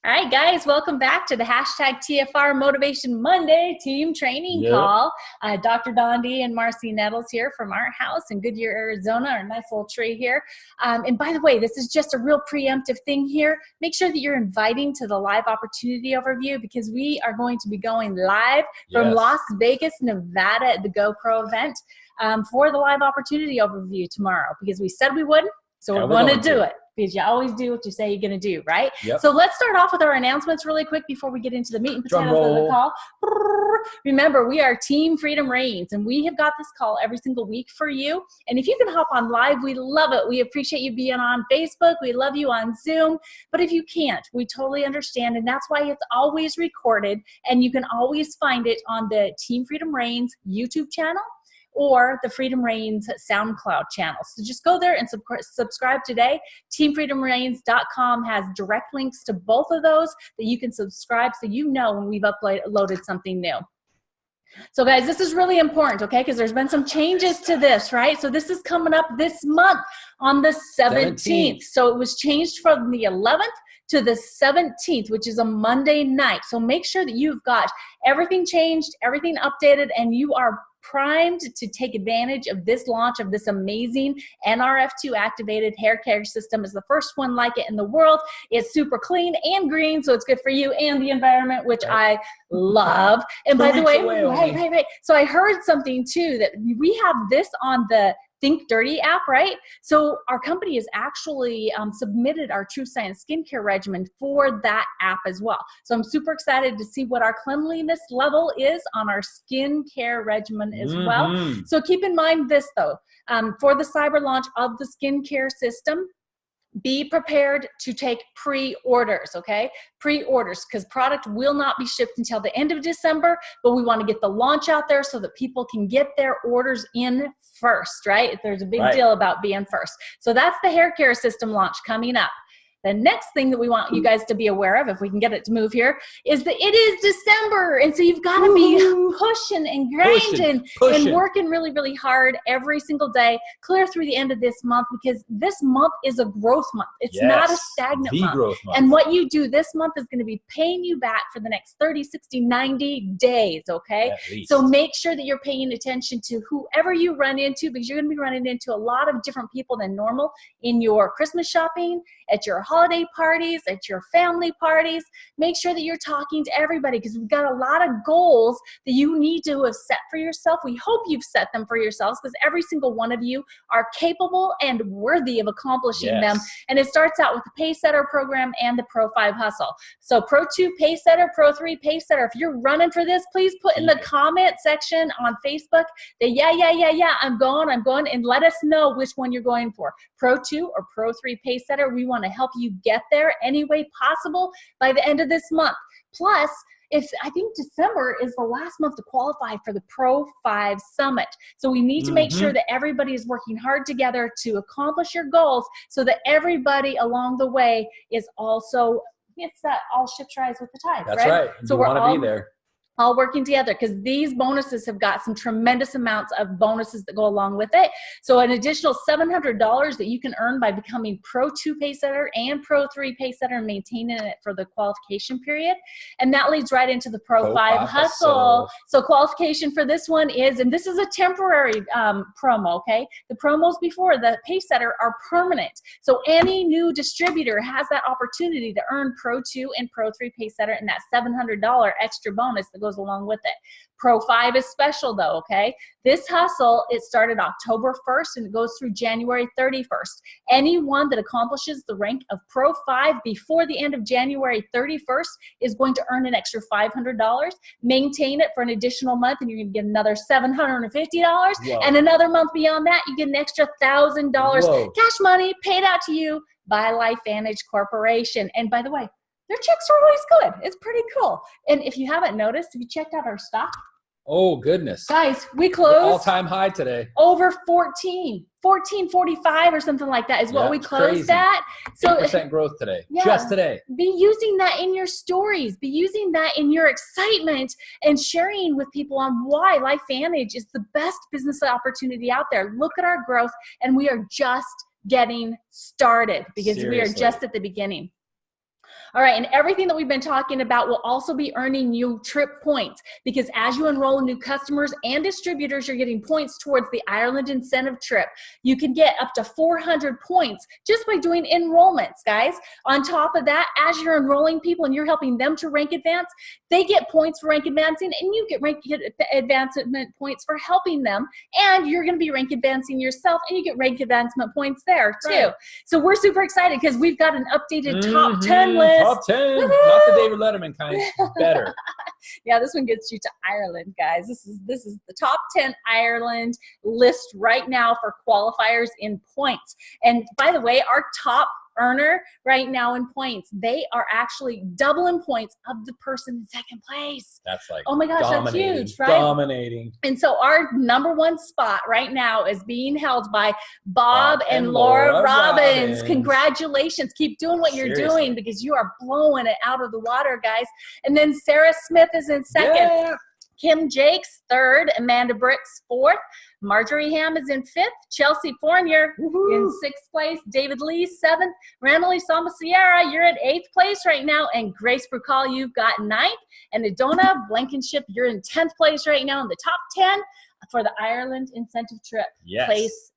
All right, guys, welcome back to the hashtag TFR Motivation Monday team training call. Dr. Dondi and Marcy Nettles here from our house in Goodyear, Arizona, our nice little tree here. And by the way, this is just a real preemptive thing here. Make sure that you're inviting to the live opportunity overview because we are going to be going live from Las Vegas, Nevada at the GoPro event for the live opportunity overview tomorrow because we said we would. So we're going to do it because you always do what you say you're going to do, right? So let's start off with our announcements really quick before we get into the meat and potatoes of the call. Remember, we are Team Freedom Reigns, and we have got this call every single week for you. And if you can hop on live, we love it. We appreciate you being on Facebook. We love you on Zoom. But if you can't, we totally understand. And that's why it's always recorded. And you can always find it on the Team Freedom Reigns YouTube channel or the Freedom Reigns SoundCloud channel. So just go there and subscribe today. TeamFreedomReigns.com has direct links to both of those that you can subscribe so you know when we've uploaded something new. So guys, this is really important, okay? Because there's been some changes to this, right? So this is coming up this month on the 17th. So it was changed from the 11th to the 17th, which is a Monday night. So make sure that you've got everything changed, everything updated, and you are primed to take advantage of this launch of this amazing NRF2 activated hair care system. Is the first one like it in the world. It's super clean and green, so it's good for you and the environment, which I love. And by the way, wait. So I heard something too, that we have this on the Think Dirty app, right? So our company has actually submitted our True Science skincare regimen for that app as well. So I'm super excited to see what our cleanliness level is on our skincare regimen as well. So keep in mind this though, for the cyber launch of the skincare system, be prepared to take pre-orders, okay? Pre-orders, because product will not be shipped until the end of December, but we want to get the launch out there so that people can get their orders in first, right? There's a big deal about being first. So that's the hair care system launch coming up. The next thing that we want you guys to be aware of, if we can get it to move here, is that it is December. And so you've got to be pushing and grinding and working really, really hard every single day, clear through the end of this month, because this month is a growth month. It's not a stagnant month. And what you do this month is going to be paying you back for the next 30, 60, 90 days, okay? So make sure that you're paying attention to whoever you run into, because you're going to be running into a lot of different people than normal in your Christmas shopping, at your holiday parties, at your family parties. Make sure that you're talking to everybody because we've got a lot of goals that you need to have set for yourself. We hope you've set them for yourselves because every single one of you are capable and worthy of accomplishing them. And it starts out with the Pacesetter program and the Pro 5 Hustle. So Pro 2 Pacesetter, Pro 3 Pacesetter. If you're running for this, please put in the comment section on Facebook that I'm going, and let us know which one you're going for. Pro 2 or Pro 3 Pacesetter. We want to help you get there any way possible by the end of this month. Plus, I think December is the last month to qualify for the Pro 5 Summit. So we need to make sure that everybody is working hard together to accomplish your goals so that everybody along the way is also, it's that all ships rise with the tide, That's right. So we're all be there. All working together, because these bonuses have got some tremendous amounts of bonuses that go along with it. So an additional $700 that you can earn by becoming Pro 2 Pacesetter and Pro 3 Pacesetter and maintaining it for the qualification period. And that leads right into the Pro 5 Hustle. So qualification for this one is, and this is a temporary promo, okay? The promos before the Pacesetter are permanent. So any new distributor has that opportunity to earn Pro 2 and Pro 3 Pacesetter and that $700 extra bonus that goes along with it. Pro 5 is special though, okay? This hustle, it started October 1st and it goes through January 31st. Anyone that accomplishes the rank of Pro 5 before the end of January 31st is going to earn an extra $500, maintain it for an additional month, and you're going to get another $750, and another month beyond that, you get an extra $1,000 cash money paid out to you by LifeVantage Corporation. And by the way, their checks are always good. It's pretty cool. And if you haven't noticed, have you checked out our stock? Oh, goodness. Guys, we closed all-time high today. Over 14.45 or something like that is what we closed at. So 8% growth today, just today. Be using that in your stories. Be using that in your excitement and sharing with people on why LifeVantage is the best business opportunity out there. Look at our growth, and we are just getting started because we are just at the beginning. All right, and everything that we've been talking about will also be earning you trip points, because as you enroll new customers and distributors, you're getting points towards the Ireland incentive trip. You can get up to 400 points just by doing enrollments, guys. On top of that, as you're enrolling people and you're helping them to rank advance, they get points for rank advancing, and you get rank advancement points for helping them, and you're going to be rank advancing yourself, and you get rank advancement points there too. Right. So we're super excited because we've got an updated top 10 list. Top 10, not the David Letterman kind, better. Yeah, this one gets you to Ireland, guys. This is the top 10 Ireland list right now for qualifiers in points. And by the way, our top earner right now in points, they are actually doubling points of the person in second place. That's like, oh my gosh, that's huge, right? Dominating. And so our number one spot right now is being held by Bob and Laura Robbins. Congratulations. Keep doing what you're doing, because you are blowing it out of the water, guys. And then Sarah Smith is in second. Yeah. Kim Jakes, third. Amanda Bricks, fourth. Marjorie Ham is in fifth. Chelsea Fournier in sixth place. David Lee, seventh. Randomly Samba Sierra, you're in eighth place right now. And Grace Brucal, you've got ninth. And Adona Blankenship, you're in 10th place right now in the top 10 for the Ireland incentive trip place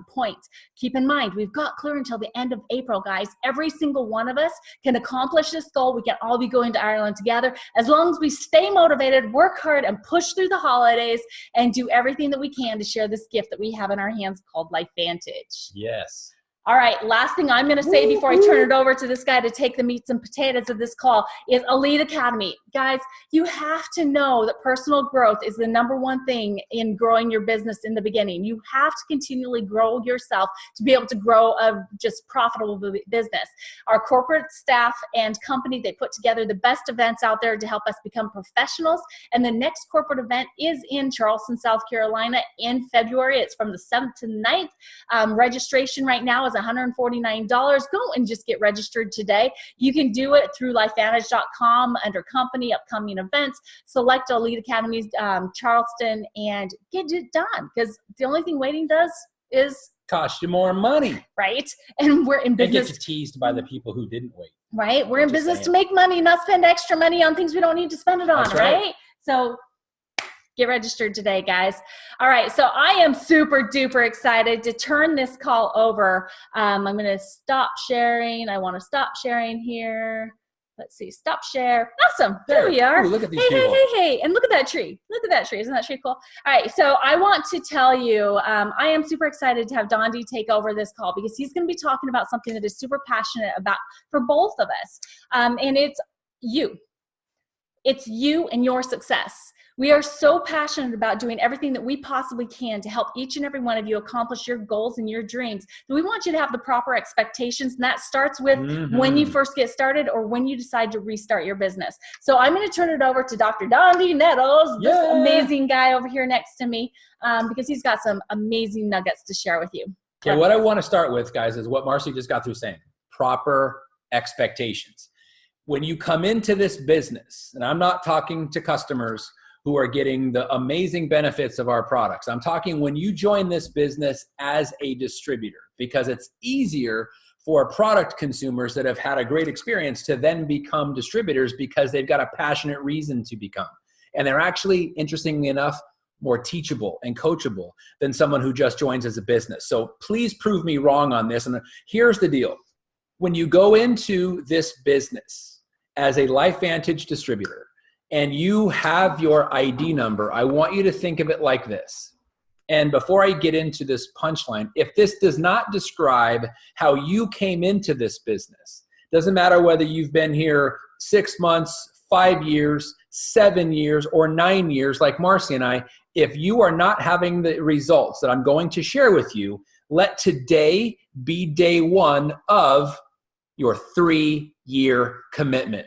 points. Keep in mind, we've got clear until the end of April, guys. Every single one of us can accomplish this goal. We can all be going to Ireland together as long as we stay motivated, work hard, and push through the holidays and do everything that we can to share this gift that we have in our hands called LifeVantage. Yes. All right, last thing I'm going to say before I turn it over to this guy to take the meats and potatoes of this call is Elite Academy. Guys, you have to know that personal growth is the number one thing in growing your business in the beginning. You have to continually grow yourself to be able to grow a just profitable business. Our corporate staff and company, they put together the best events out there to help us become professionals. And the next corporate event is in Charleston, South Carolina in February. It's from the 7th to 9th. Registration right now is $149. Go and just get registered today. You can do it through LifeVantage.com under company, upcoming events, select Elite Academies, Charleston, and get it done. Because the only thing waiting does is cost you more money. Right? And we're in business. And get teased by the people who didn't wait. Right? We're in business to make money, not spend extra money on things we don't need to spend it on, That's right? So get registered today, guys. All right, so I am super duper excited to turn this call over. I'm going to stop sharing. I want to stop sharing here. Let's see, stop share. Awesome, there we are. Ooh, look at these people. Hey, and look at that tree. Look at that tree, isn't that tree cool? All right, so I want to tell you, I am super excited to have Dondi take over this call because he's going to be talking about something that is super passionate about for both of us, and it's you. It's you and your success. We are so passionate about doing everything that we possibly can to help each and every one of you accomplish your goals and your dreams. But we want you to have the proper expectations, and that starts with when you first get started or when you decide to restart your business. So I'm going to turn it over to Dr. Dondi Nettles, this amazing guy over here next to me, because he's got some amazing nuggets to share with you. Okay, what I want to start with, guys, is what Marcy just got through saying, proper expectations. When you come into this business, and I'm not talking to customers who are getting the amazing benefits of our products. I'm talking when you join this business as a distributor, because it's easier for product consumers that have had a great experience to then become distributors because they've got a passionate reason to become. And they're actually, interestingly enough, more teachable and coachable than someone who just joins as a business. So please prove me wrong on this. And here's the deal. When you go into this business as a LifeVantage distributor, and you have your ID number, I want you to think of it like this. And before I get into this punchline, if this does not describe how you came into this business, doesn't matter whether you've been here 6 months, 5 years, 7 years, or 9 years, like Marcy and I, if you are not having the results that I'm going to share with you, let today be day one of your 3-year commitment.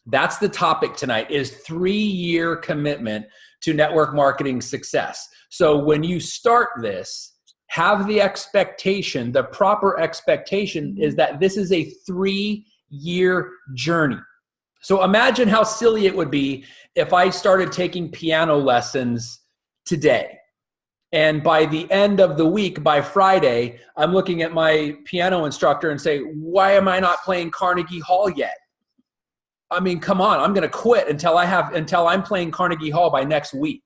That's the topic tonight, is 3-year commitment to network marketing success. So when you start this, have the expectation, the proper expectation is that this is a 3-year journey. So imagine how silly it would be if I started taking piano lessons today. And by the end of the week, by Friday, I'm looking at my piano instructor and say, why am I not playing Carnegie Hall yet? I mean, come on, I'm going to quit until I'm playing Carnegie Hall by next week.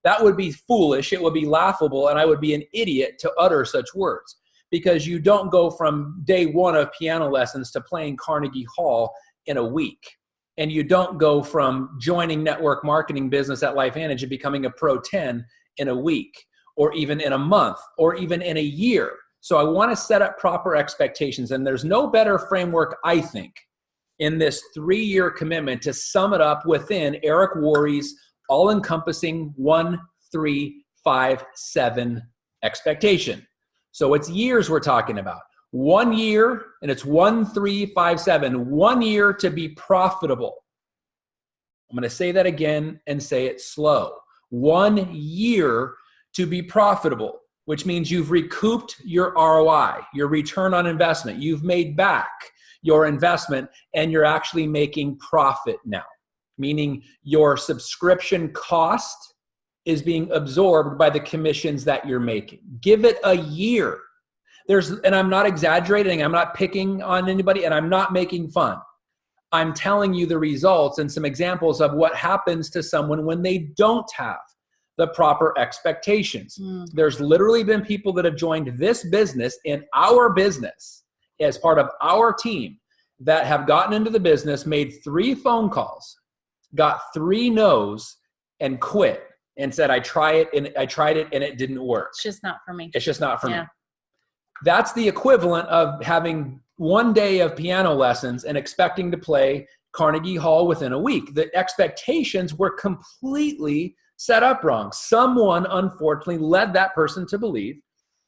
That would be foolish. It would be laughable. And I would be an idiot to utter such words, because you don't go from day one of piano lessons to playing Carnegie Hall in a week. And you don't go from joining network marketing business at LifeVantage and becoming a Pro 10 in a week, or even in a month, or even in a year. So I want to set up proper expectations. And there's no better framework, I think, in this 3-year commitment to sum it up within Eric Worre's all-encompassing 1, 3, 5, 7 expectation. So it's years we're talking about. 1 year, and it's 1, 3, 5, 7. 1 year to be profitable. I'm going to say that again and say it slow. 1 year to be profitable, which means you've recouped your ROI, your return on investment. You've made back your investment and you're actually making profit now, meaning your subscription cost is being absorbed by the commissions that you're making. Give it a year. And I'm not exaggerating, I'm not picking on anybody, and I'm not making fun. I'm telling you the results and some examples of what happens to someone when they don't have the proper expectations. There's literally been people that have joined this business in our business as part of our team that have gotten into the business, made 3 phone calls, got 3 no's, and quit and said, I tried it and it didn't work. It's just not for me. It's just not for me. That's the equivalent of having 1 day of piano lessons and expecting to play Carnegie Hall within a week. The expectations were completely set up wrong. Someone, unfortunately, led that person to believe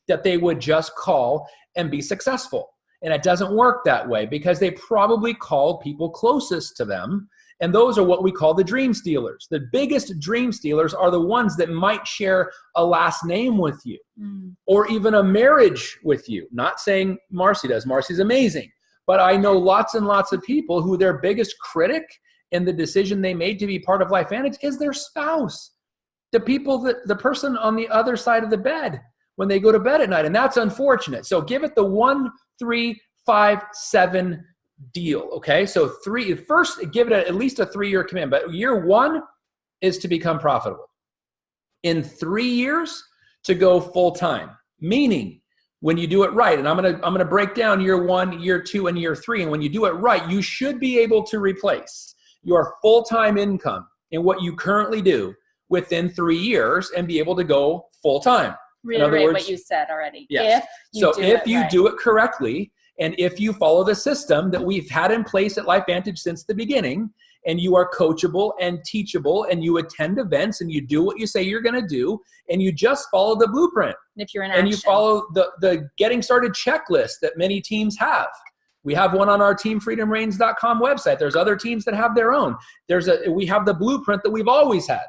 that they would just call and be successful. And it doesn't work that way, because they probably called people closest to them. And those are what we call the dream stealers. The biggest dream stealers are the ones that might share a last name with you or even a marriage with you. Not saying Marcy does. Marcy's amazing. But I know lots and lots of people who their biggest critic in the decision they made to be part of LifeVantage is their spouse. The person on the other side of the bed when they go to bed at night. And that's unfortunate. So give it the 1, 3, 5, 7 deal. Okay. So first give it at least a 3-year commitment, but year 1 is to become profitable. In 3 years to go full time, meaning when you do it right. And I'm going to break down year 1, year 2, and year 3. And when you do it right, you should be able to replace your full-time income in what you currently do within 3 years and be able to go full time. Reiterate what you said already. Yes. If you do it correctly, and if you follow the system that we've had in place at LifeVantage since the beginning, and you are coachable and teachable, and you attend events, and you do what you say you're going to do, and you just follow the blueprint. If you're in action. And you follow the getting started checklist that many teams have. We have one on our teamfreedomreigns.com website. There's other teams that have their own. We have the blueprint that we've always had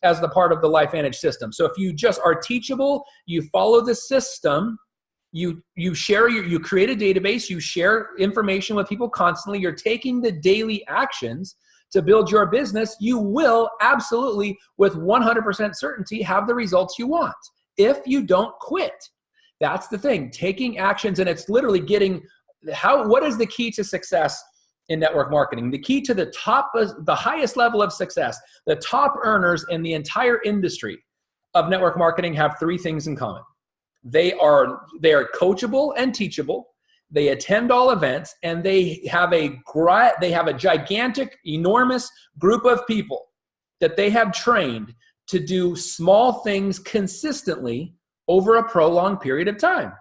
as the part of the LifeVantage system. So if you just are teachable, you follow the system, you create a database, you share information with people constantly, you're taking the daily actions to build your business, you will absolutely, with 100% certainty, have the results you want if you don't quit. That's the thing, taking actions, and it's literally what is the key to success in network marketing? The key to the highest level of success, the top earners in the entire industry of network marketing have 3 things in common. They are coachable and teachable. They attend all events, and they have a gigantic, enormous group of people that they have trained to do small things consistently over a prolonged period of time.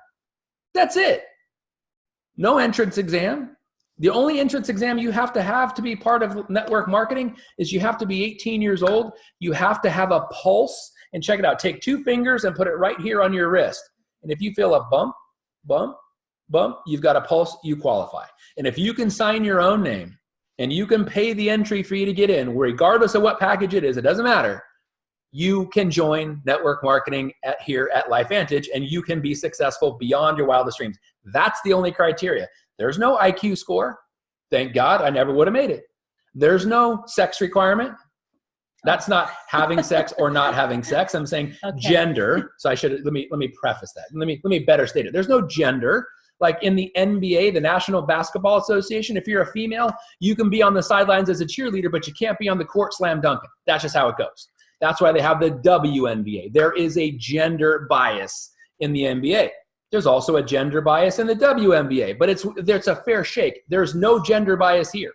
That's it. No entrance exam. The only entrance exam you have to be part of network marketing is you have to be 18 years old. You have to have a pulse. And check it out. Take 2 fingers and put it right here on your wrist. And if you feel a bump, bump, bump, you've got a pulse, you qualify. And if you can sign your own name and you can pay the entry fee to get in, regardless of what package it is, it doesn't matter. You can join network marketing here at LifeVantage, and you can be successful beyond your wildest dreams. That's the only criteria. There's no IQ score. Thank God, I never would have made it. There's no sex requirement. That's not having sex or not having sex. I'm saying gender. So let me preface that. Let me better state it. There's no gender. Like in the NBA, the National Basketball Association, if you're a female, you can be on the sidelines as a cheerleader, but you can't be on the court slam dunking. That's just how it goes. That's why they have the WNBA. There is a gender bias in the NBA. There's also a gender bias in the WNBA, but it's a fair shake. There's no gender bias here.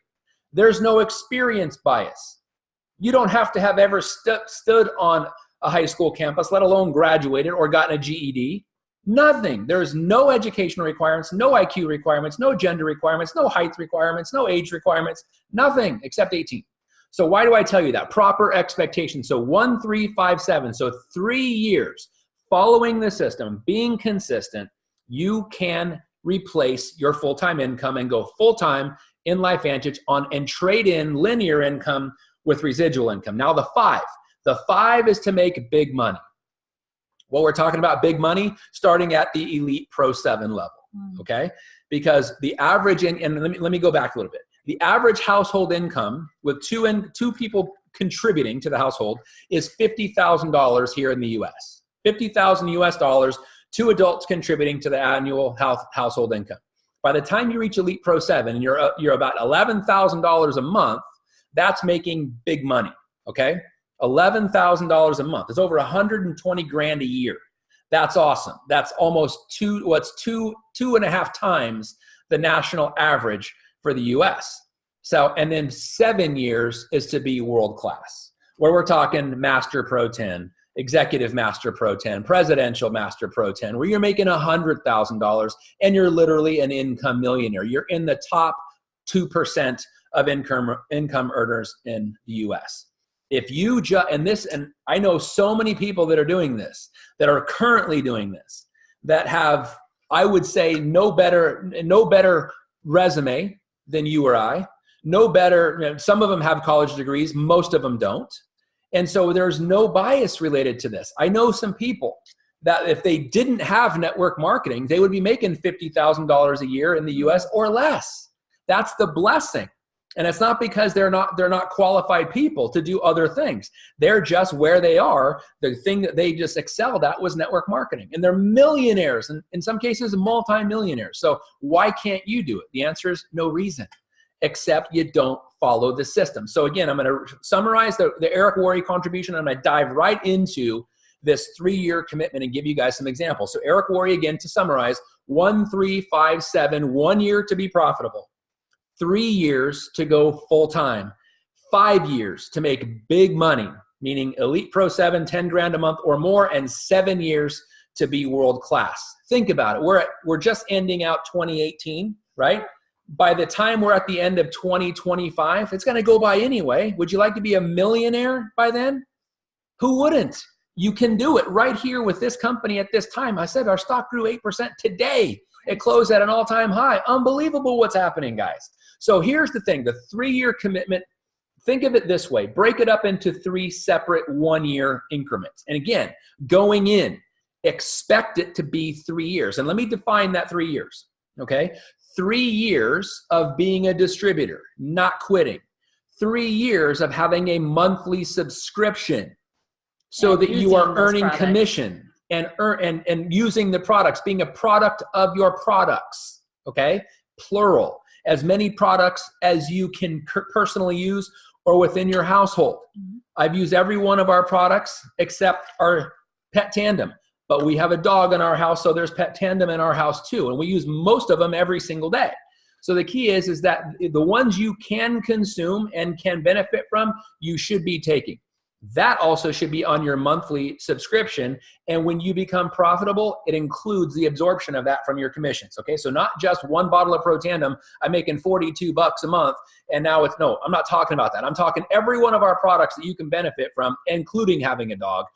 There's no experience bias. You don't have to have ever stood on a high school campus, let alone graduated or gotten a GED. Nothing. There's no educational requirements, no IQ requirements, no gender requirements, no height requirements, no age requirements, nothing except 18. So why do I tell you that? Proper expectation. So 1, 3, 5, 7. So 3 years following the system, being consistent, you can replace your full-time income and go full-time in LifeVantage and trade in linear income with residual income. Now the 5 is to make big money. Well, we're talking about big money starting at the Elite Pro 7 level, okay? Because the average, and let me go back a little bit. The average household income with two people contributing to the household is $50,000 here in the U.S. $50,000 US dollars, 2 adults contributing to the annual household income. By the time you reach Elite Pro 7 and you're about $11,000 a month, that's making big money, okay? $11,000 a month. It's over 120 grand a year. That's awesome. That's almost two and a half times the national average for the US. So, and then 7 years is to be world class, where we're talking Master Pro 10, Executive Master Pro 10, Presidential Master Pro 10, where you're making $100,000 and you're literally an income millionaire. You're in the top 2% of income earners in the US. If you and I know so many people that are doing this, that are currently doing this, that have, I would say, no better resume than you or I, no better, some of them have college degrees, most of them don't. And so there's no bias related to this. I know some people that if they didn't have network marketing, they would be making $50,000 a year in the US or less. That's the blessing. And it's not because they're not qualified people to do other things. They're just where they are. The thing that they just excelled at was network marketing. And they're millionaires, and in some cases, multi-millionaires. So why can't you do it? The answer is no reason, except you don't follow the system. So again, I'm going to summarize the Eric Worre contribution. I'm going to dive right into this 3-year commitment and give you guys some examples. So Eric Worre, again, to summarize, 1, 3, 5, 7, 1 year to be profitable. 3 years to go full-time, 5 years to make big money, meaning Elite Pro 7, 10 grand a month or more, and 7 years to be world-class. Think about it. We're just ending out 2018, right? By the time we're at the end of 2025, it's going to go by anyway. Would you like to be a millionaire by then? Who wouldn't? You can do it right here with this company at this time. I said our stock grew 8% today. It closed at an all-time high. Unbelievable what's happening, guys. So here's the thing, the 3-year commitment, think of it this way, break it up into 3 separate 1-year increments. And again, going in, expect it to be 3 years. And let me define that 3 years, okay? 3 years of being a distributor, not quitting. 3 years of having a monthly subscription so that you are earning commission and using the products, being a product of your products, okay? Plural. As many products as you can personally use or within your household. I've used every one of our products except our Pet Tandem, but we have a dog in our house, so there's Pet Tandem in our house too, and we use most of them every single day. So the key is that the ones you can consume and can benefit from, you should be taking. That also should be on your monthly subscription. And when you become profitable, it includes the absorption of that from your commissions. Okay, so not just 1 bottle of Pro Tandem, I'm making $42 a month. And now no, I'm not talking about that. I'm talking every one of our products that you can benefit from, including having a dog.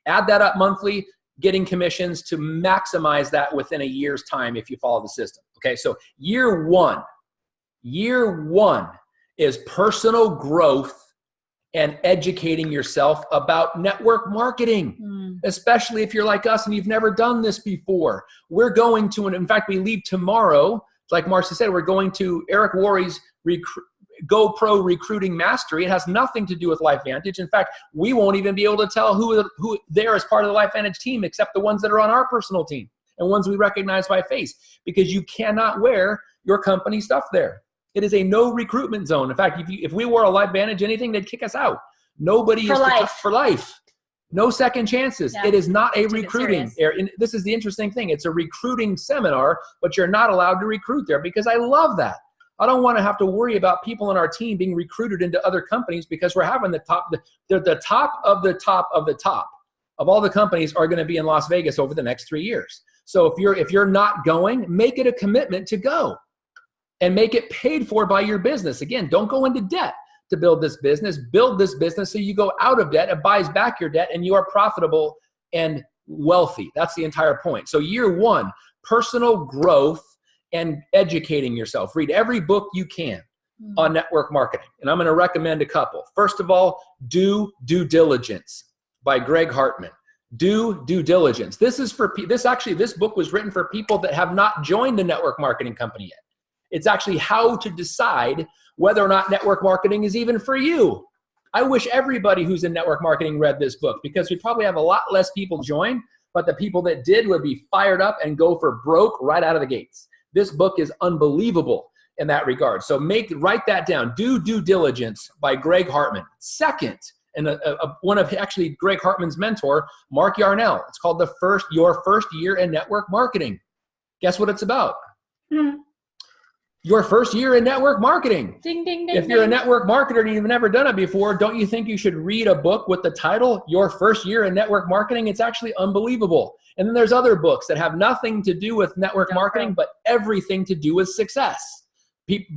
Add that up monthly, getting commissions to maximize that within a year's time if you follow the system. Okay, so year one is personal growth and educating yourself about network marketing, especially if you're like us and you've never done this before. We're going to, and in fact, we leave tomorrow, like Marcy said, we're going to Eric Worre's GoPro Recruiting Mastery. It has nothing to do with LifeVantage. In fact, we won't even be able to tell who there is part of the LifeVantage team except the ones that are on our personal team. and ones we recognize by face, because you cannot wear your company stuff there. It is a no recruitment zone. In fact, if we wore a LifeVantage anything, they'd kick us out. Nobody for is life. For life. No second chances. Yeah. It is not a recruiting. And this is the interesting thing. It's a recruiting seminar, but you're not allowed to recruit there, because I love that. I don't want to have to worry about people on our team being recruited into other companies, because we're having the top of the top of the top of all the companies are going to be in Las Vegas over the next 3 years. So if you're not going, make it a commitment to go and make it paid for by your business. Again, don't go into debt to build this business. Build this business so you go out of debt, it buys back your debt, and you are profitable and wealthy. That's the entire point. So year one, personal growth and educating yourself. Read every book you can on network marketing. And I'm going to recommend a couple. First of all, Do Due Diligence by Greg Hartman. Do due diligence. This book was written for people that have not joined a network marketing company yet. It's actually how to decide whether or not network marketing is even for you. I wish everybody who's in network marketing read this book, because we'd probably have a lot less people join, but the people that did would be fired up and go for broke right out of the gates. This book is unbelievable in that regard. So write that down. Do Due Diligence by Greg Hartman. Second, and one of actually Greg Hartman's mentor, Mark Yarnell. It's called Your First Year in Network Marketing. Guess what it's about? Your first year in network marketing. Ding, ding, ding, if you're ding. a network marketer and you've never done it before, don't you think you should read a book with the title, Your First Year in Network Marketing? It's actually unbelievable. And then there's other books that have nothing to do with network marketing, but everything to do with success.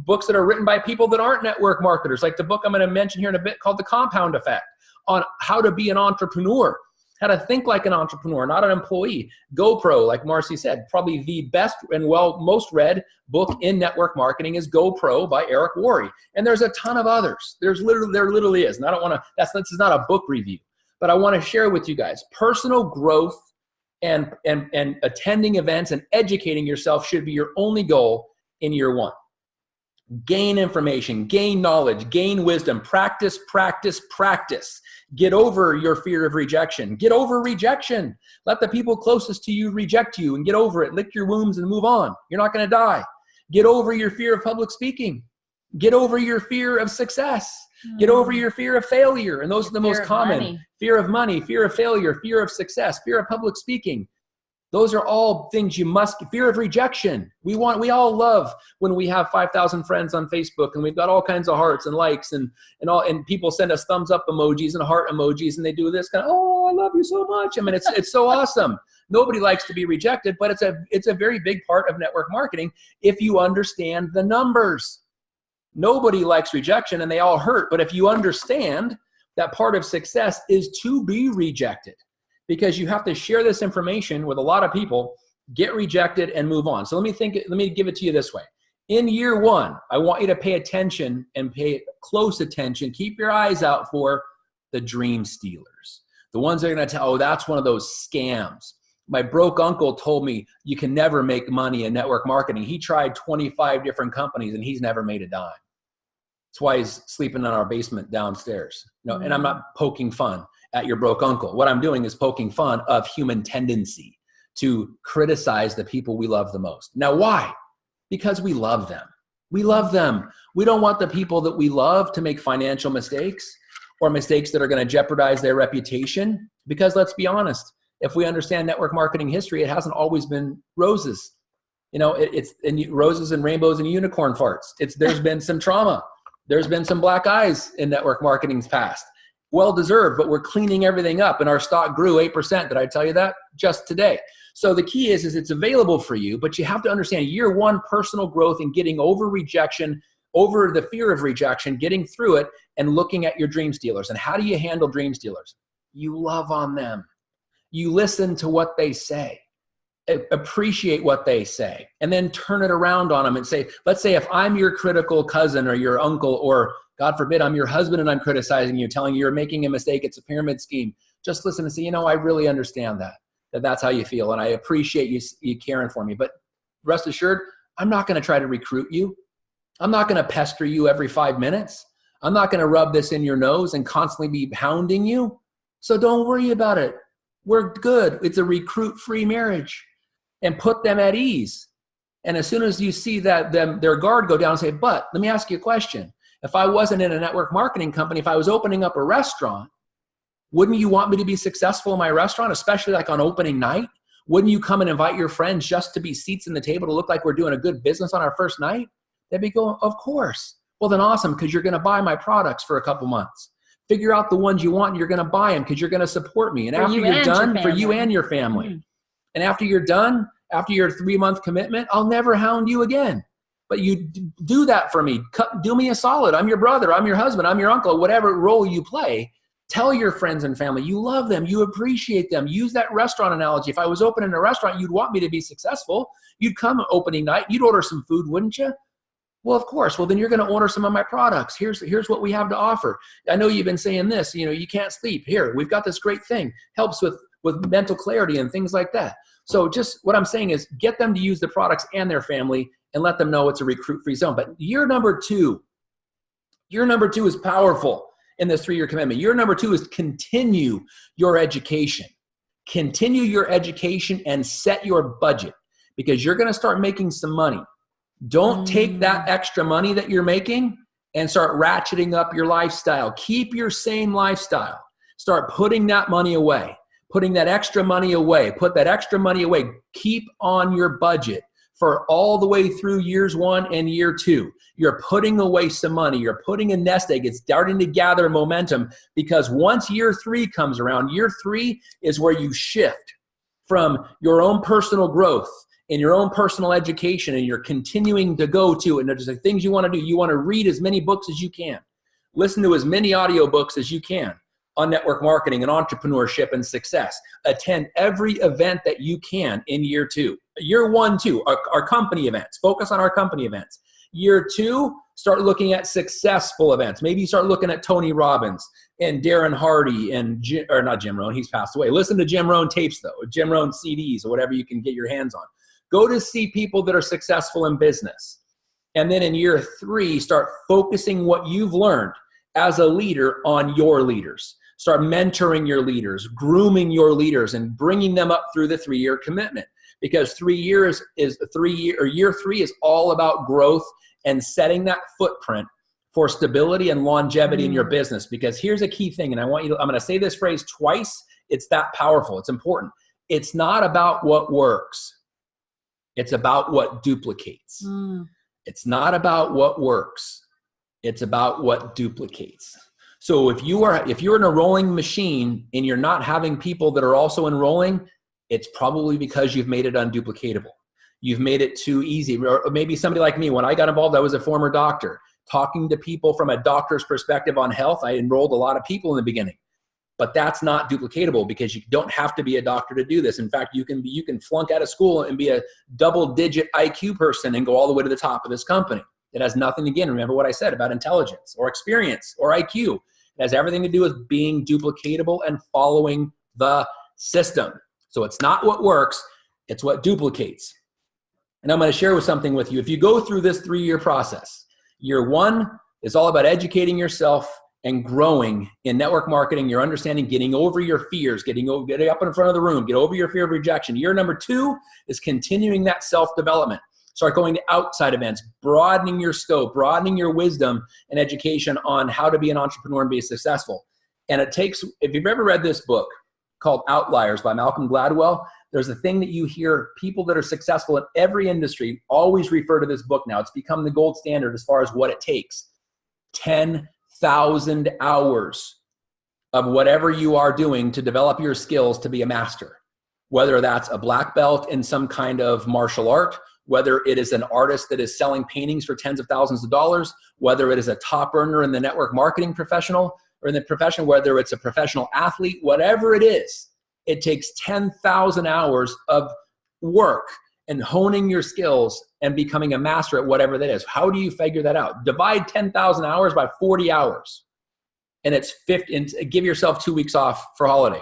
Books that are written by people that aren't network marketers, like the book I'm going to mention here in a bit called The Compound Effect, on how to be an entrepreneur, how to think like an entrepreneur, not an employee. GoPro, like Marcy said, probably the best and most read book in network marketing is GoPro by Eric Worre. And there's a ton of others. There literally is. And I don't want to, this is not a book review, but I want to share with you guys, personal growth and attending events and educating yourself should be your only goal in year one. Gain information, gain knowledge, gain wisdom, practice, practice, practice. Get over your fear of rejection. Get over rejection. Let the people closest to you reject you and get over it. Lick your wounds and move on. You're not going to die. Get over your fear of public speaking. Get over your fear of success. Get over your fear of failure. And those are the most common. Fear of money, fear of failure, fear of success, fear of public speaking. Those are all things you must, fear of rejection. We all love when we have 5,000 friends on Facebook and we've got all kinds of hearts and likes and people send us thumbs up emojis and heart emojis and they do this kind of, oh, I love you so much. I mean, it's so awesome. Nobody likes to be rejected, but it's a very big part of network marketing if you understand the numbers. Nobody likes rejection and they all hurt, but if you understand that part of success is to be rejected, because you have to share this information with a lot of people, get rejected, and move on. So let me give it to you this way. In year one, I want you to pay attention and pay close attention. Keep your eyes out for the dream stealers. The ones that are going to tell, oh, that's one of those scams. My broke uncle told me you can never make money in network marketing. He tried 25 different companies and he's never made a dime. That's why he's sleeping in our basement downstairs. No, and I'm not poking fun at your broke uncle. What I'm doing is poking fun of human tendency to criticize the people we love the most. Now, why? Because we love them. We love them. We don't want the people that we love to make financial mistakes or mistakes that are going to jeopardize their reputation. Because let's be honest, if we understand network marketing history, it hasn't always been roses. You know, it's roses and rainbows and unicorn farts. There's been some trauma. There's been some black eyes in network marketing's past. Well-deserved, but we're cleaning everything up and our stock grew 8%. Did I tell you that? Just today. So the key is it's available for you, but you have to understand year one, personal growth and getting over rejection, over the fear of rejection, getting through it and looking at your dream stealers. And how do you handle dream stealers? You love on them. You listen to what they say, appreciate what they say, and then turn it around on them and say, let's say if I'm your critical cousin or your uncle, or God forbid, I'm your husband and I'm criticizing you, telling you you're making a mistake, it's a pyramid scheme. Just listen and say, you know, I really understand that's how you feel. And I appreciate you caring for me. But rest assured, I'm not going to try to recruit you. I'm not going to pester you every 5 minutes. I'm not going to rub this in your nose and constantly be hounding you. So don't worry about it. We're good. It's a recruit-free marriage. and put them at ease. And as soon as you see that their guard go down, say, but let me ask you a question. If I wasn't in a network marketing company, if I was opening up a restaurant, wouldn't you want me to be successful in my restaurant, especially like on opening night? Wouldn't you come and invite your friends just to be seats in the table to look like we're doing a good business on our first night? They'd be going, of course. Well, then awesome, because you're going to buy my products for a couple months. Figure out the ones you want and you're going to buy them because you're going to support me. And after you're done, for you and your family. Mm-hmm. And after you're done, after your 3-month commitment, I'll never hound you again. But you do that for me. Do me a solid. I'm your brother. I'm your husband. I'm your uncle. Whatever role you play, tell your friends and family you love them. You appreciate them. Use that restaurant analogy. If I was opening a restaurant, you'd want me to be successful. You'd come opening night. You'd order some food, wouldn't you? Well, of course. Well, then you're going to order some of my products. Here's what we have to offer. I know you've been saying this. You can't sleep. Here, we've got this great thing. Helps with mental clarity and things like that. So just what I'm saying is get them to use the products and their family and let them know it's a recruit-free zone. But year number two is powerful in this 3-year commitment. Year number 2 is continue your education. Continue your education and set your budget because you're going to start making some money. Don't take that extra money that you're making and start ratcheting up your lifestyle. Keep your same lifestyle. Start putting that money away. Putting that extra money away. Put that extra money away. Keep on your budget for all the way through years 1 and year 2. You're putting away some money. You're putting a nest egg. It's starting to gather momentum because once year 3 comes around, year 3 is where you shift from your own personal growth and your own personal education and you're continuing to go to, and there's the things you want to do. You want to read as many books as you can. Listen to as many audiobooks as you can on network marketing and entrepreneurship and success. Attend every event that you can in year 2. Year 1, 2, our company events. Focus on our company events. Year 2, start looking at successful events. Maybe you start looking at Tony Robbins and Darren Hardy and not Jim Rohn, he's passed away. Listen to Jim Rohn tapes though, or Jim Rohn CDs or whatever you can get your hands on. Go to see people that are successful in business. And then in year 3, start focusing what you've learned as a leader on your leaders. Start mentoring your leaders, grooming your leaders, and bringing them up through the 3-year commitment. Because year 3 is all about growth and setting that footprint for stability and longevity in your business. Because here's a key thing, and I'm going to say this phrase twice. It's that powerful. It's important. It's not about what works. It's about what duplicates. It's not about what works. It's about what duplicates. So if you're an enrolling machine and you're not having people that are also enrolling, it's probably because you've made it unduplicatable. You've made it too easy. Or maybe somebody like me, when I got involved, I was a former doctor. Talking to people from a doctor's perspective on health, I enrolled a lot of people in the beginning. But that's not duplicatable because you don't have to be a doctor to do this. In fact, you can flunk out of school and be a double-digit IQ person and go all the way to the top of this company. It has nothing, again, remember what I said about intelligence or experience or IQ. It has everything to do with being duplicatable and following the system. So it's not what works, it's what duplicates. And I'm going to share something with you. If you go through this 3-year process, year 1 is all about educating yourself and growing in network marketing, your understanding, getting over your fears, getting up in front of the room, get over your fear of rejection. Year number 2 is continuing that self-development. Start going to outside events, broadening your scope, broadening your wisdom and education on how to be an entrepreneur and be successful. And it takes, if you've ever read this book called Outliers by Malcolm Gladwell, there's a thing that you hear people that are successful in every industry always refer to this book now. It's become the gold standard as far as what it takes. 10,000 hours of whatever you are doing to develop your skills to be a master. Whether that's a black belt in some kind of martial art, whether it is an artist that is selling paintings for tens of thousands of dollars, whether it is a top earner in the network marketing professional or in the profession, whether it's a professional athlete, whatever it is, it takes 10,000 hours of work and honing your skills and becoming a master at whatever that is. How do you figure that out? Divide 10,000 hours by 40 hours. And it's 50, and give yourself 2 weeks off for holiday.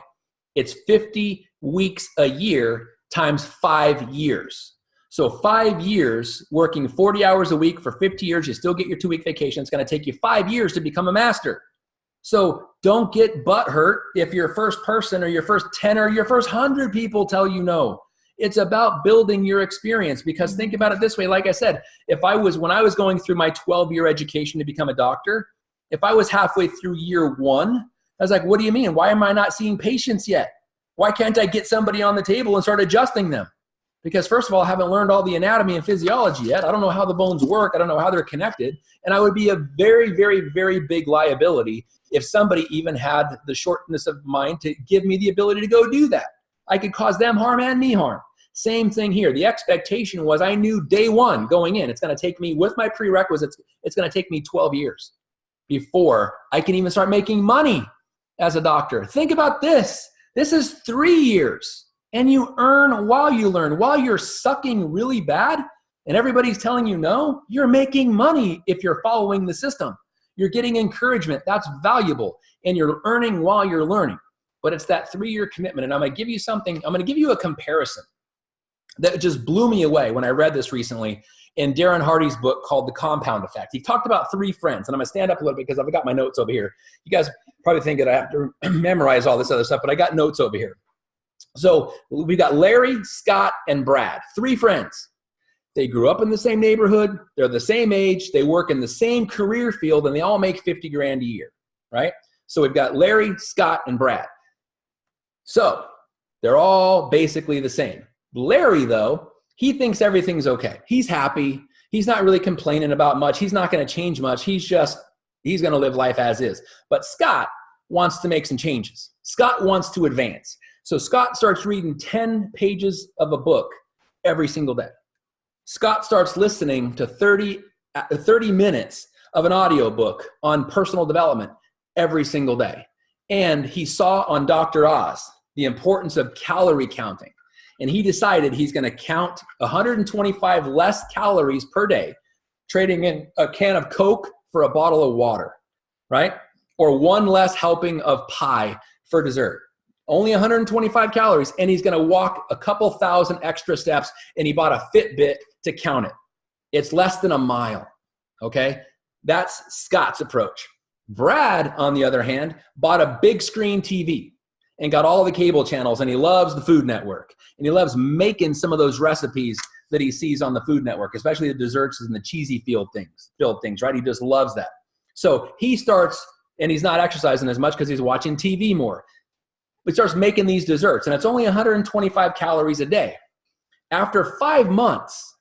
It's 50 weeks a year times 5 years. So 5 years working 40 hours a week for 50 years, you still get your 2-week vacation. It's going to take you 5 years to become a master. So don't get butthurt if your first person or your first 10 or your first 100 people tell you no. It's about building your experience, because think about it this way. Like I said, when I was going through my 12-year education to become a doctor, if I was halfway through year 1, I was like, what do you mean? Why am I not seeing patients yet? Why can't I get somebody on the table and start adjusting them? Because first of all, I haven't learned all the anatomy and physiology yet. I don't know how the bones work. I don't know how they're connected. And I would be a very, very, very big liability if somebody even had the shortness of mind to give me the ability to go do that. I could cause them harm and me harm. Same thing here. The expectation was, I knew day 1 going in, it's going to take me, with my prerequisites, it's going to take me 12 years before I can even start making money as a doctor. Think about this. This is 3 years. And you earn while you learn. While you're sucking really bad and everybody's telling you no, you're making money if you're following the system. You're getting encouragement. That's valuable. And you're earning while you're learning. But it's that 3-year commitment. And I'm going to give you something. I'm going to give you a comparison that just blew me away when I read this recently in Darren Hardy's book called The Compound Effect. He talked about 3 friends. And I'm going to stand up a little bit because I've got my notes over here. You guys probably think that I have to memorize all this other stuff, but I got notes over here. So we got Larry, Scott, and Brad, 3 friends. They grew up in the same neighborhood. They're the same age. They work in the same career field, and they all make 50 grand a year, right? So we've got Larry, Scott, and Brad. So they're all basically the same. Larry, though, he thinks everything's okay. He's happy. He's not really complaining about much. He's not going to change much. He's going to live life as is. But Scott wants to make some changes. Scott wants to advance. So Scott starts reading 10 pages of a book every single day. Scott starts listening to 30 minutes of an audiobook on personal development every single day. And he saw on Dr. Oz the importance of calorie counting. And he decided he's going to count 125 less calories per day, trading in a can of Coke for a bottle of water, right? Or 1 less helping of pie for dessert. Only 125 calories, and he's going to walk a couple thousand extra steps, and he bought a Fitbit to count it. It's less than a mile, okay? That's Scott's approach. Brad, on the other hand, bought a big screen TV and got all the cable channels, and he loves the Food Network, and he loves making some of those recipes that he sees on the Food Network, especially the desserts and the cheesy filled things, right? He just loves that. So he starts, and he's not exercising as much because he's watching TV more. He starts making these desserts, and it's only 125 calories a day. After 5 months,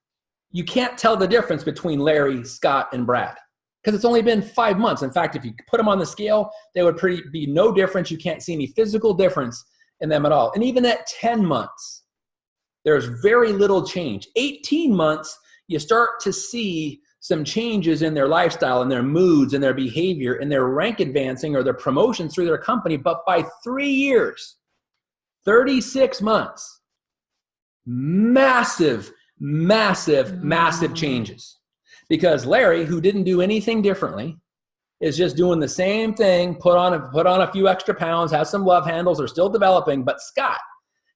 you can't tell the difference between Larry, Scott, and Brad because it's only been 5 months. In fact, if you put them on the scale, they would be no difference. You can't see any physical difference in them at all. And even at 10 months, there's very little change. 18 months, you start to see some changes in their lifestyle and their moods and their behavior and their rank advancing or their promotions through their company. But by 3 years, 36 months, massive changes. Because Larry, who didn't do anything differently, is just doing the same thing, put on a few extra pounds, has some love handles, are still developing. But Scott,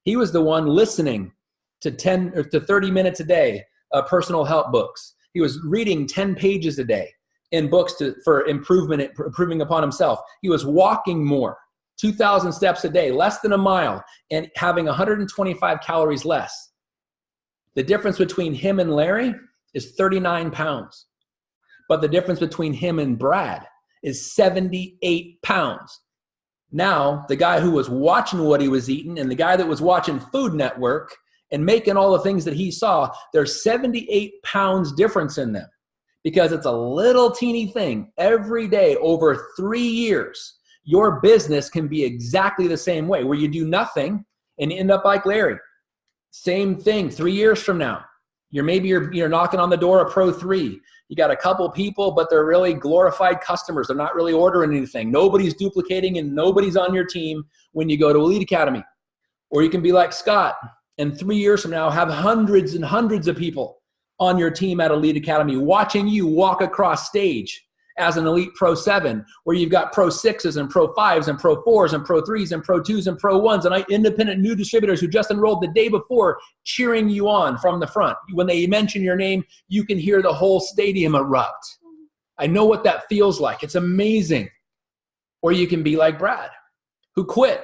he was the one listening to 10 to 30 minutes a day of personal help books. He was reading 10 pages a day in books for improving upon himself. He was walking more, 2,000 steps a day, less than a mile, and having 125 calories less. The difference between him and Larry is 39 pounds. But the difference between him and Brad is 78 pounds. Now, the guy who was watching what he was eating and the guy that was watching Food Network and making all the things that he saw, there's 78 pounds difference in them because it's a little teeny thing. Every day over 3 years, your business can be exactly the same way where you do nothing and you end up like Larry. Same thing 3 years from now. You're knocking on the door of Pro 3. You got a couple people, but they're really glorified customers. They're not really ordering anything. Nobody's duplicating and nobody's on your team when you go to Elite Academy. Or you can be like Scott and 3 years from now have hundreds and hundreds of people on your team at Elite Academy watching you walk across stage as an Elite Pro 7, where you've got Pro 6s and Pro 5s and Pro 4s and Pro 3s and Pro 2s and Pro 1s and independent new distributors who just enrolled the day before cheering you on from the front. When they mention your name, you can hear the whole stadium erupt. I know what that feels like. It's amazing. Or you can be like Brad, who quit.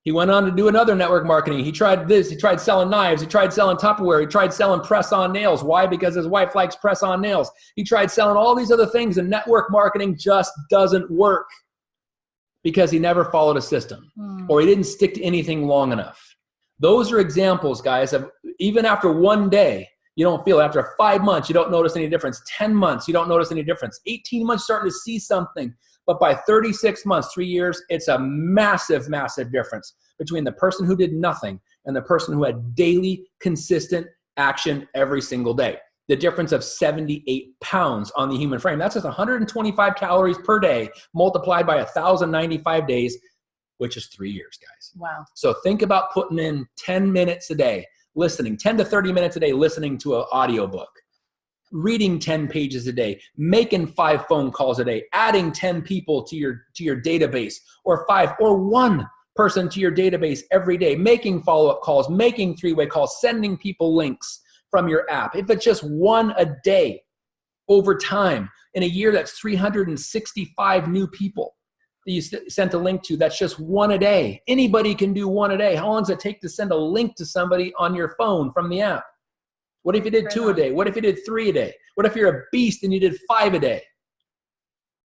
He went on to do another network marketing. He tried this. He tried selling knives. He tried selling Tupperware. He tried selling press-on nails. Why? Because his wife likes press-on nails. He tried selling all these other things, and network marketing just doesn't work because he never followed a system or he didn't stick to anything long enough. Those are examples, guys, of even after one day, you don't feel it. After 5 months, you don't notice any difference. 10 months, you don't notice any difference. 18 months, starting to see something. But by 36 months, 3 years, it's a massive, massive difference between the person who did nothing and the person who had daily, consistent action every single day. The difference of 78 pounds on the human frame. That's just 125 calories per day multiplied by 1,095 days, which is 3 years, guys. Wow. So think about putting in 10 minutes a day, listening, 10 to 30 minutes a day, listening to an audiobook. Reading 10 pages a day, making 5 phone calls a day, adding 10 people to your database, or 5 or 1 person to your database every day, making follow-up calls, making 3-way calls, sending people links from your app. If it's just 1 a day over time, in a year, that's 365 new people that you sent a link to. That's just 1 a day. Anybody can do 1 a day. How long does it take to send a link to somebody on your phone from the app? What if you did 2 a day? What if you did 3 a day? What if you're a beast and you did 5 a day?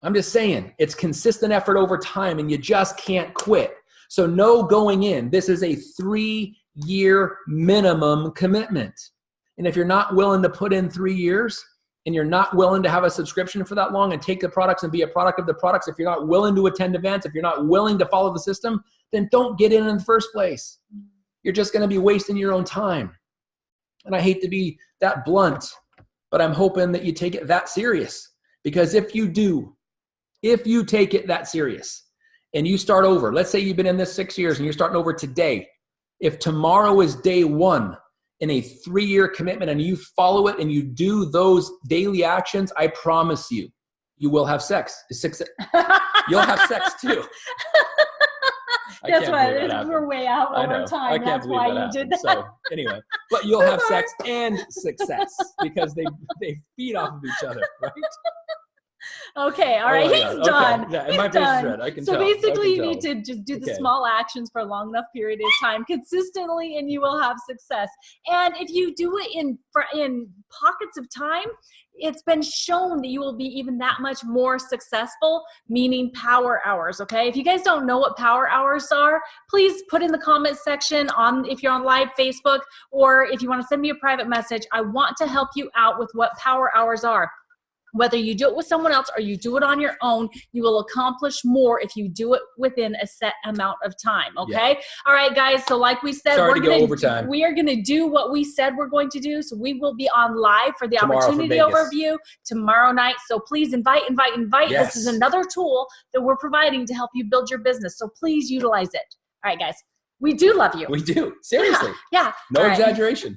I'm just saying, it's consistent effort over time and you just can't quit. So know going in, this is a 3-year minimum commitment. And if you're not willing to put in 3 years and you're not willing to have a subscription for that long and take the products and be a product of the products, if you're not willing to attend events, if you're not willing to follow the system, then don't get in the first place. You're just going to be wasting your own time. And I hate to be that blunt, but I'm hoping that you take it that serious. Because if you do, if you take it that serious and you start over, let's say you've been in this 6 years and you're starting over today. If tomorrow is day 1 in a 3-year commitment and you follow it and you do those daily actions, I promise you, you will have sex. You'll have sex too. Guess what? We're way out over time. That's why you did that. So anyway, but you'll have sex and success because they feed off of each other, right? Okay, all right, he's done. Yeah, he's my done. red. I can so tell. basically, you need to just do the small actions for a long enough period of time consistently, and you will have success. And if you do it in pockets of time, it's been shown that you will be even that much more successful, meaning power hours, okay? If you guys don't know what power hours are, please put in the comment section if you're on live Facebook, or if you want to send me a private message. I want to help you out with what power hours are. Whether you do it with someone else or you do it on your own, you will accomplish more if you do it within a set amount of time, okay? Yeah. All right, guys, so like we said, we are going to do what we said we're going to do. So we will be on live for the opportunity overview tomorrow night. So please invite. Yes. This is another tool that we're providing to help you build your business. So please utilize it. All right, guys, we do love you. We do. Seriously. Yeah. No exaggeration.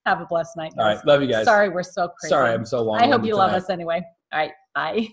Have a blessed night, guys. All right. Love you guys. Sorry, we're so crazy. Sorry, I'm so long. I hope you love us anyway. All right. Bye.